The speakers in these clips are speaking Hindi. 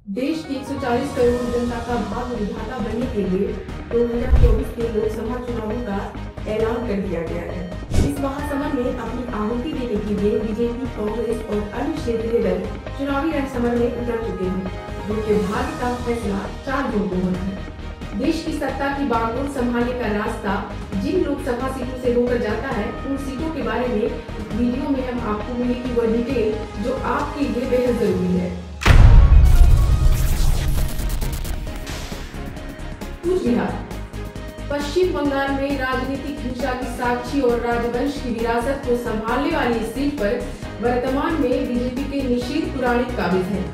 देश की 140 करोड़ जनता का भाग्य विधाता बनने के लिए 2024 के लोकसभा चुनावों का ऐलान कर दिया गया है। इस महासमर में अपनी आहुति देने के लिए बीजेपी, कांग्रेस और अन्य क्षेत्रीय दल चुनावी रणसमर में उतर चुके हैं, जिनके भाग्य का फैसला 4 जून को होना है। देश की सत्ता की बागडोर संभालने का रास्ता जिन लोकसभा सीटों से होकर जाता है, उन सीटों के बारे में वीडियो में हम आपको मिलेगी वह डिटेल जो आपके लिए बेहद जरूरी है। कूच बिहार पश्चिम बंगाल में राजनीतिक हिंसा की साक्षी और राजवंश की विरासत को संभालने वाली इस सीट पर वर्तमान में बीजेपी के निशीथ पुराणिक काबिज हैं।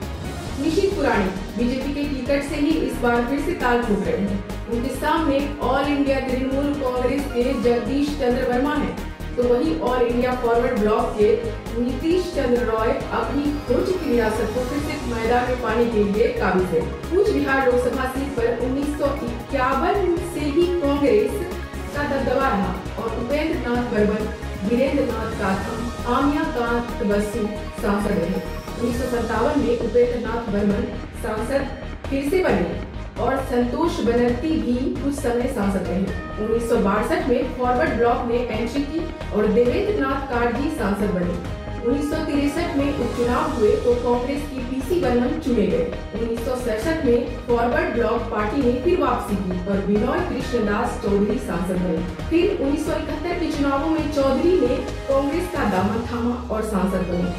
निशीथ पुराणिक बीजेपी के टिकट से ही इस बार फिर से ताल ठोक रहे हैं। उनके सामने ऑल इंडिया तृणमूल कांग्रेस के जगदीश चंद्र वर्मा हैं, तो वही ऑल इंडिया फॉरवर्ड ब्लॉक के नीतीश चंद्र रॉय अपनी खो चुकी विरासत को फिर से मैदान में पाने के लिए काबिज है। कूच बिहार लोकसभा सीट पर 1951 से ही कांग्रेस का दबदबा रहा और उपेंद्र नाथ बर्मन, वीरेंद्र नाथ काथम, आमिया कांत बसु सांसद रहे। 1957 में उपेंद्र नाथ बर्मन सांसद फिर से बने और संतोष बनर्जी भी कुछ समय सांसद रहे। 1962 में फॉरवर्ड ब्लॉक ने एंट्री की और देवेंद्र नाथ कारजी सांसद बने। 1963 में उपचुनाव हुए तो कांग्रेस की पीसी बर्मन चुने गए। 1967 में फॉरवर्ड ब्लॉक पार्टी ने फिर वापसी की और बिनोय कृष्णदास चौधरी सांसद बने। फिर 1971 के चुनावों में चौधरी ने कांग्रेस का दामन थामा और सांसद बने।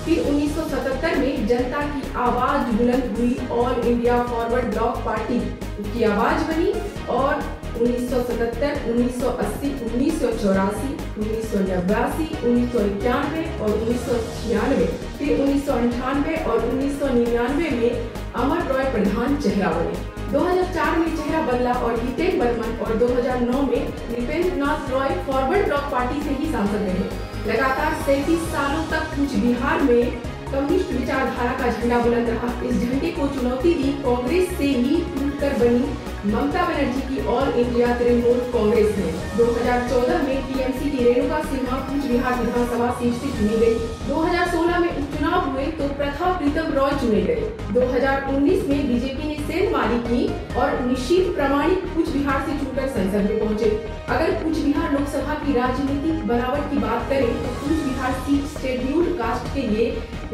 फिर 1977 में जनता की आवाज बुलंद हुई और इंडिया फॉरवर्ड ब्लॉक पार्टी की आवाज बनी और 1977, 1980, 1984, 1989, 1991 और 1996, फिर 1998 और 1999 में अमर रॉय प्रधान चेहरा बने। 2004 में चेहरा बदला और हितेन बर्मन और 2009 में नृपेंद्र नाथ रॉय फॉरवर्ड ब्लॉक पार्टी से ही सांसद रहे। लगातार 37 सालों तक कूच बिहार में कम्युनिस्ट विचारधारा का झंडा बुलंद रहा। इस झंडे को चुनौती दी कांग्रेस से ही टूटकर बनी ममता बनर्जी की ऑल इंडिया तृणमूल कांग्रेस ने। 2014 में टीएमसी की रेणुका सिन्हा कूच बिहार विधानसभा सीट से चुनी गई। 2016 में उपचुनाव हुए तो प्रथा प्रीतम रॉय चुने गए। 2019 में बीजेपी ने सेंध मारी की और निशीथ प्रामाणिक कूच बिहार से चुनकर संसद में पहुंचे। अगर कूच बिहार लोकसभा की राजनीतिक बनावट की बात करें तो Cooch Behar seat scheduled caste के लिए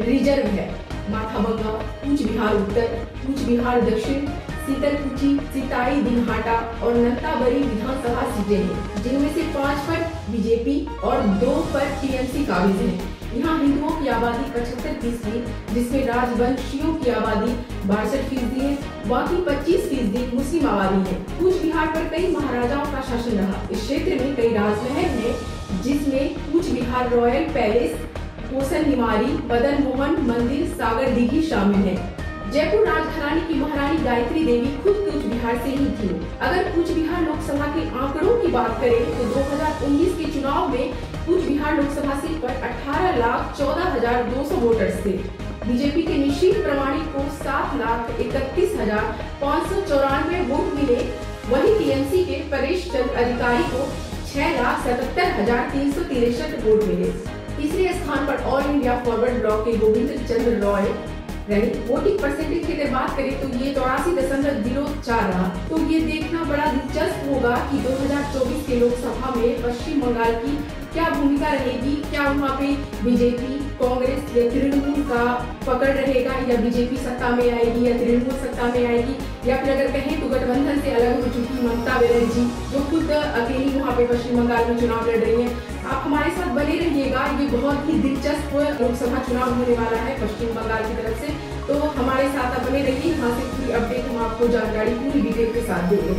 रिजर्व है। माथाबंगा, कूच बिहार उत्तर, कूच बिहार दक्षिण, सीतलकुची, सिताई दिनहाटा और नंताबरी विधानसभा सीटें हैं, जिनमें से 5 पर बीजेपी और 2 पर टीएमसी काबिज है। यहाँ हिंदुओं की आबादी 75%, जिसमें राजवंशियों की आबादी 62% है, बाकी 25% मुस्लिम आबादी है। कूच बिहार पर कई महाराजाओं का शासन रहा। इस क्षेत्र में कई राजमहल हैं, जिसमें कूच बिहार रॉयल पैलेस, कोसन निमारी, मदन मोहन मंदिर, सागर दीघी शामिल है। जयपुर राजघराने की महारानी गायत्री देवी खुद कूच बिहार से ही थी। अगर कूच बिहार लोकसभा के आंकड़ों की बात करें तो 2019 के चुनाव में कूच बिहार लोकसभा सीट पर 18,14,200 वोटर्स थे। बीजेपी के निशीथ प्रामाणिक को 7,31,594 वोट मिले। वहीं टीएमसी के परेश चंद्र अधिकारी को 6,77,363 वोट मिले। तीसरे स्थान पर ऑल इंडिया फॉरवर्ड ब्लॉक के गोविंद चंद्र रॉय रहे। वोटिंग परसेंटेज की अगर बात करें तो ये 84.04 रहा। तो ये देखना बड़ा दिलचस्प होगा कि 2024 के लोकसभा में पश्चिम बंगाल की क्या भूमिका रहेगी। क्या वहाँ पे बीजेपी, कांग्रेस या तृणमूल का पकड़ रहेगा, या बीजेपी सत्ता में आएगी या तृणमूल सत्ता में आएगी, या फिर अगर कहें तो गठबंधन से अलग हो चुकी ममता बनर्जी जो खुद अकेली वहाँ पे पश्चिम बंगाल में चुनाव लड़ रही है। आप हमारे साथ बने रहिएगा, ये बहुत ही दिलचस्प लोकसभा चुनाव होने वाला है पश्चिम बंगाल की तरफ से। तो हमारे साथ आप बने रहिए, यहाँ से पूरी अपडेट हम आपको जानकारी पूरी डिटेल के साथ देंगे।